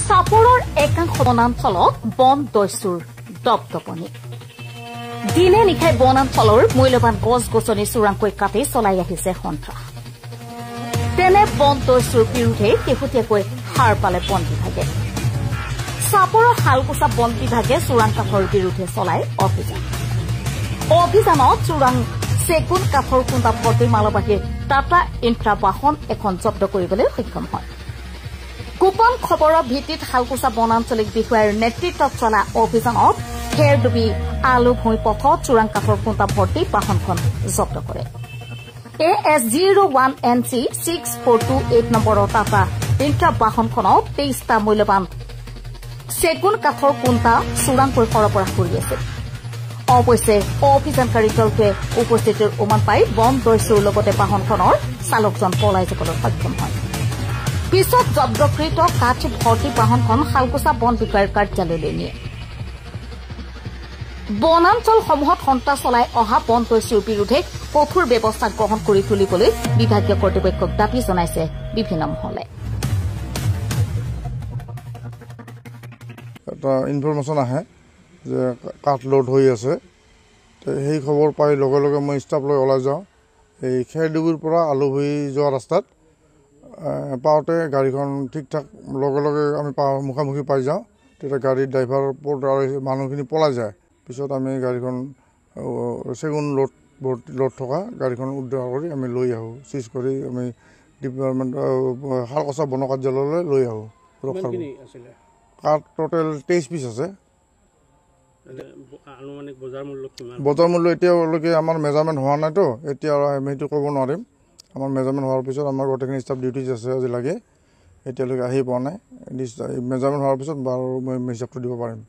চাপৰৰ একাংশ বনাঞ্চলত বন দস্যুৰ দপদপনি দিনে নিশাই বনাঞ্চলৰ মূল্যৱান গছ-গছনি চোৰাংকৈ কাটি চলাই আহিছে সন্ত্ৰাস তেনে বন দস্যুৰ বিৰুদ্ধে শেহতীয়াকৈ সাৰ পালে বন বিভাগে চাপৰৰ শালকুচা বন বিভাগে চোৰাং কাঠৰ বিৰুদ্ধে চলাই অভিযানত চোৰাং চেগুন কাঠৰ খুন্দা ভৰ্তি মালবাহীৰ টাটা ইন্ট্ৰা বাহন এখন জব্দ কৰিবলৈ সক্ষম হয় গোপন খবৰৰ ভিত্তিত শালকুচা বনাঞ্চলিক বিষয়াৰ নেতৃত্বত চলা অভিযানত খেৰডুবি আলু ভূঁই পথত চোৰাং কাঠৰ খুন্দা ভৰ্তি বাহনখন জব্দ কৰে AS01NC 6428 নম্বৰৰ টাটা ইন্ট্ৰা বাহনখনত 23টা মূল্যৱান চেগুন কাঠৰ খুন্দা চোৰাংকৈ সৰবৰাহ কৰি আছে অৱশ্যে অভিযানকাৰী দলটোৱে উপস্থিতিৰ উমান পাই বন দস্যুৰ লগতে বাহনখনৰ চালকজন পলাই যাবলৈ সক্ষম হয় পিছত জব্দকৃত কাঠ ভৰ্তি বাহনখন শালকুচা বন বিষয়াৰ কাৰ্যালয়লৈ নিয়ে বনাঞ্চলসমূহত সন্ত্ৰাস চলাই অহা বন দস্যুৰ বিৰুদ্ধে কঠোৰ ব্যৱস্থা গ্ৰহণ কৰি তুলিবলৈ বিভাগীয় কৰ্তৃপক্ষক দাবী জনাইছে বিভিন্ন মহলে এটা ইনফৰমেশ্যন আহে যে কাঠ লোড হৈ আছে সেই খবৰ পাই লগে লগে মই ষ্টাফ লৈ ওলাই যাওঁ এই খেৰডুবিৰ পৰা আলুভুই যোৱা ৰাস্তাত পাওঁতে গাড়ীখন ঠিক ঠাক লগে লগে আমি মুখামুখি পাই যাওঁ তেতিয়া গাড়ীৰ ড্ৰাইভাৰ মানুহখিনি পলাই যায় পিছত আমি গাড়ীখন চেগুন লোড থকা গাড়ীখন উদ্ধাৰ কৰি আমি লৈ আহোঁ চিজ কৰি আমি ডিপাৰ্টমেণ্ট শালকুচা বন কাৰ্যালয়লৈ লৈ আহোঁ কাঠ টোটেল 23 পিচ আছে বজাৰ মূল্য এতিয়ালৈকে আমাৰ মেজাৰমেণ্ট হোৱা নাইতো এতিয়া আমি সেইটো ক'ব নোৱাৰিম আমাৰ মেজাৰমেণ্ট হোৱাৰ পিছত আমাৰ গোটেইখিনি ষ্টাফ ডিউটিজ আছে আজি লাগে এতিয়ালৈকে আহি পোৱা নাই মেজাৰমেণ্ট হোৱাৰ পিছত বাৰু মই হিচাপটো দিব পাৰিম